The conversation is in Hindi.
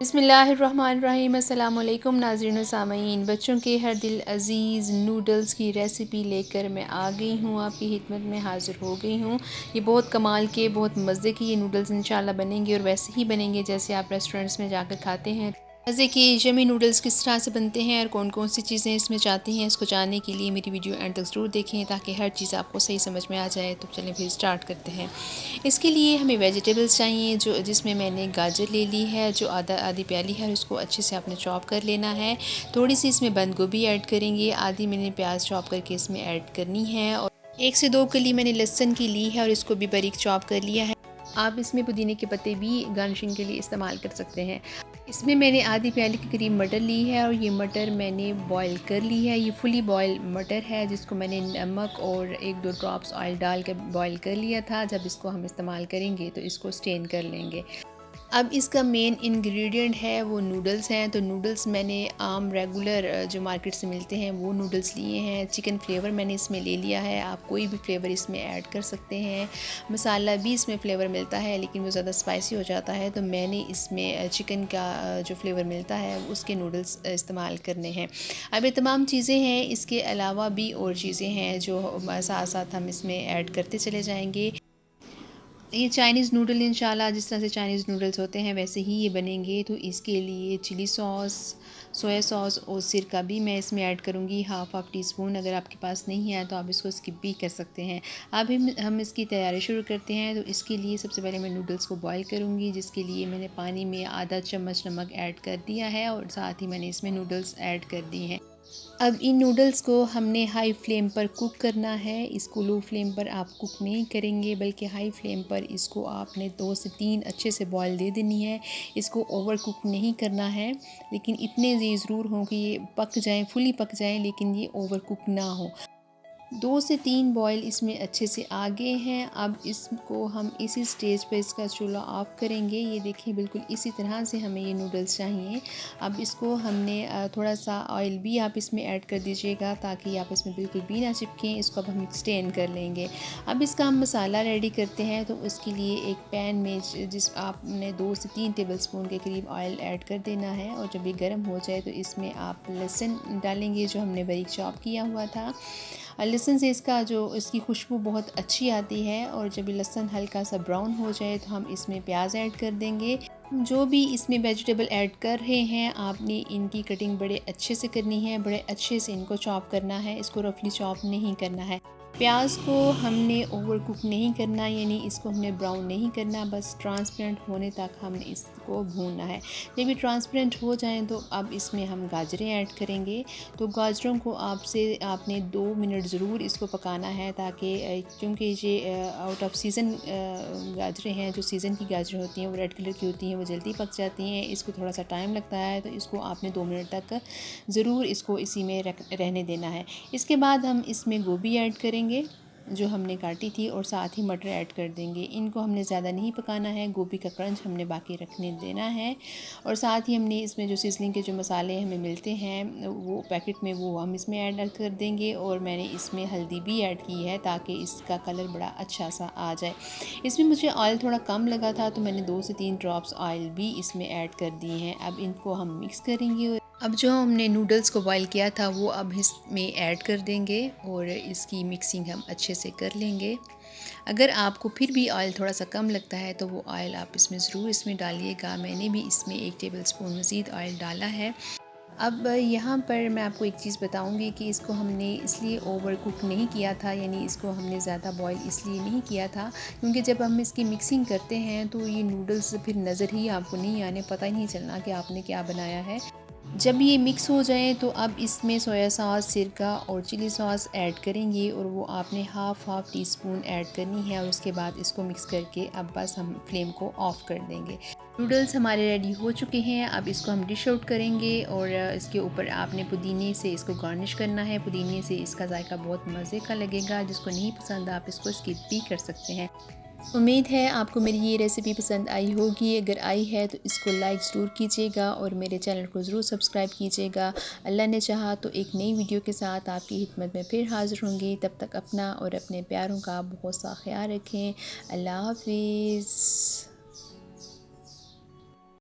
बिस्मिल्लाहिर्रहमानिर्रहीम। अस्सलाम वालेकुम नाज़रीन व सामीन। बच्चों के हर दिल अज़ीज़ नूडल्स की रेसिपी लेकर मैं आ गई हूँ, आपकी खिदमत में हाज़िर हो गई हूँ। ये बहुत कमाल के, बहुत मज़े के ये नूडल्स इंशाल्लाह बनेंगे और वैसे ही बनेंगे जैसे आप रेस्टोरेंट्स में जाकर खाते हैं। मज़े के यमी नूडल्स किस तरह से बनते हैं और कौन कौन सी चीज़ें इसमें जाती हैं, इसको जानने के लिए मेरी वीडियो एंड तक ज़रूर देखें ताकि हर चीज़ आपको सही समझ में आ जाए। तो चलें फिर स्टार्ट करते हैं। इसके लिए हमें वेजिटेबल्स चाहिए, जो जिसमें मैंने गाजर ले ली है जो आधी प्याली है, उसको अच्छे से आपने चॉप कर लेना है। थोड़ी सी इसमें बंद गोभी ऐड करेंगे, आधी मैंने प्याज चॉप करके इसमें ऐड करनी है और 1 से 2 कली मैंने लहसुन की ली है और इसको भी बारीक चॉप कर लिया है। आप इसमें पुदीने के पत्ते भी गार्निशिंग के लिए इस्तेमाल कर सकते हैं। इसमें मैंने आधी प्याली के करीब मटर ली है और ये मटर मैंने बॉईल कर ली है। ये फुली बॉयल मटर है जिसको मैंने नमक और 1-2 ड्रॉप्स ऑयल डाल कर बॉईल कर लिया था। जब इसको हम इस्तेमाल करेंगे तो इसको स्टेन कर लेंगे। अब इसका मेन इंग्रेडिएंट है वो नूडल्स हैं। तो नूडल्स मैंने आम रेगुलर जो मार्केट से मिलते हैं वो नूडल्स लिए हैं। चिकन फ्लेवर मैंने इसमें ले लिया है, आप कोई भी फ्लेवर इसमें ऐड कर सकते हैं। मसाला भी इसमें फ्लेवर मिलता है लेकिन वो ज़्यादा स्पाइसी हो जाता है, तो मैंने इसमें चिकन का जो फ्लेवर मिलता है उसके नूडल्स इस्तेमाल करने हैं। अब ये तमाम चीज़ें हैं, इसके अलावा भी और चीज़ें हैं जो साथ साथ हम इसमें ऐड करते चले जाएंगे। ये चाइनीज़ नूडल इंशाल्लाह जिस तरह से चाइनीज़ नूडल्स होते हैं वैसे ही ये बनेंगे। तो इसके लिए चिली सॉस, सोया सॉस और सिरका भी मैं इसमें ऐड करूँगी, हाफ़ टी स्पून। अगर आपके पास नहीं है तो आप इसको स्किप भी कर सकते हैं। अब हम इसकी तैयारी शुरू करते हैं। तो इसके लिए सबसे पहले मैं नूडल्स को बॉईल करूँगी, जिसके लिए मैंने पानी में आधा चम्मच नमक ऐड कर दिया है और साथ ही मैंने इसमें नूडल्स ऐड कर दी हैं। अब इन नूडल्स को हमने हाई फ्लेम पर कुक करना है। इसको लो फ्लेम पर आप कुक नहीं करेंगे बल्कि हाई फ्लेम पर इसको आपने 2 से 3 अच्छे से बॉईल दे देनी है। इसको ओवर कुक नहीं करना है, लेकिन इतने ये ज़रूर हों कि ये पक जाएँ, फुली पक जाएँ, लेकिन ये ओवर कुक ना हो। 2 से 3 बॉयल इसमें अच्छे से आ गए हैं। अब इसको हम इसी स्टेज पे इसका चूल्हा ऑफ़ करेंगे। ये देखिए बिल्कुल इसी तरह से हमें ये नूडल्स चाहिए। अब इसको हमने थोड़ा सा ऑयल भी आप इसमें ऐड कर दीजिएगा ताकि आप इसमें बिल्कुल भी ना चिपकें। इसको अब हम स्टेन कर लेंगे। अब इसका हम मसाला रेडी करते हैं। तो उसके लिए एक पैन में जिस आपने 2 से 3 टेबलस्पून के करीब ऑयल ऐड कर देना है और जब ये गर्म हो जाए तो इसमें आप लहसुन डालेंगे जो हमने बारीक चॉप किया हुआ था। लहसुन से इसकी खुशबू बहुत अच्छी आती है और जब ये लहसुन हल्का सा ब्राउन हो जाए तो हम इसमें प्याज ऐड कर देंगे। जो भी इसमें वेजिटेबल ऐड कर रहे हैं आपने इनकी कटिंग बड़े अच्छे से करनी है, बड़े अच्छे से इनको चॉप करना है, इसको रफली चॉप नहीं करना है। प्याज को हमने ओवर कुक नहीं करना, यानी इसको हमने ब्राउन नहीं करना, बस ट्रांसपेरेंट होने तक हमने इसको भूनना है। जब ये ट्रांसपेरेंट हो जाएं तो अब इसमें हम गाजरें ऐड करेंगे। तो गाजरों को आपने 2 मिनट ज़रूर इसको पकाना है ताकि क्योंकि ये आउट ऑफ सीज़न गाजरें हैं, जो सीज़न की गाजरें होती हैं वो रेड कलर की होती हैं, वो जल्दी पक जाती हैं। इसको थोड़ा सा टाइम लगता है, तो इसको आपने 2 मिनट तक ज़रूर इसको इसी में रहने देना है। इसके बाद हम इसमें गोभी ऐड करेंगे जो हमने काटी थी और साथ ही मटर ऐड कर देंगे। इनको हमने ज़्यादा नहीं पकाना है, गोभी का क्रंच हमने बाकी रखने देना है। और साथ ही हमने इसमें जो सीजनिंग के जो मसाले हमें मिलते हैं वो पैकेट में, वो हम इसमें ऐड कर देंगे। और मैंने इसमें हल्दी भी ऐड की है ताकि इसका कलर बड़ा अच्छा सा आ जाए। इसमें मुझे ऑयल थोड़ा कम लगा था तो मैंने 2 से 3 ड्रॉप्स ऑयल भी इसमें ऐड कर दिए हैं। अब इनको हम मिक्स करेंगे। अब जो हमने नूडल्स को बॉईल किया था वो अब इसमें ऐड कर देंगे और इसकी मिक्सिंग हम अच्छे से कर लेंगे। अगर आपको फिर भी ऑयल थोड़ा सा कम लगता है तो वो ऑयल आप इसमें ज़रूर इसमें डालिएगा। मैंने भी इसमें 1 टेबलस्पून मज़ीद ऑयल डाला है। अब यहाँ पर मैं आपको एक चीज़ बताऊँगी कि इसको हमने इसलिए ओवर कुक नहीं किया था, यानी इसको हमने ज़्यादा बॉईल इसलिए नहीं किया था क्योंकि जब हम इसकी मिक्सिंग करते हैं तो ये नूडल्स फिर नज़र ही आपको नहीं आने, पता ही नहीं चलना कि आपने क्या बनाया है। जब ये मिक्स हो जाए तो अब इसमें सोया सॉस, सिरका और चिली सॉस ऐड करेंगे और वो आपने हाफ़ टी स्पून ऐड करनी है। और उसके बाद इसको मिक्स करके अब बस हम फ्लेम को ऑफ़ कर देंगे। नूडल्स हमारे रेडी हो चुके हैं। अब इसको हम डिश आउट करेंगे और इसके ऊपर आपने पुदीने से इसको गार्निश करना है। पुदीने से इसका जायका बहुत मज़े का लगेगा। जिसको नहीं पसंद आप इसको स्किप भी कर सकते हैं। उम्मीद है आपको मेरी ये रेसिपी पसंद आई होगी। अगर आई है तो इसको लाइक ज़रूर कीजिएगा और मेरे चैनल को ज़रूर सब्सक्राइब कीजिएगा। अल्लाह ने चाहा तो एक नई वीडियो के साथ आपकी खिदमत में फिर हाज़िर होंगी। तब तक अपना और अपने प्यारों का बहुत सा ख्याल रखें। अल्लाह हाफ़िज़।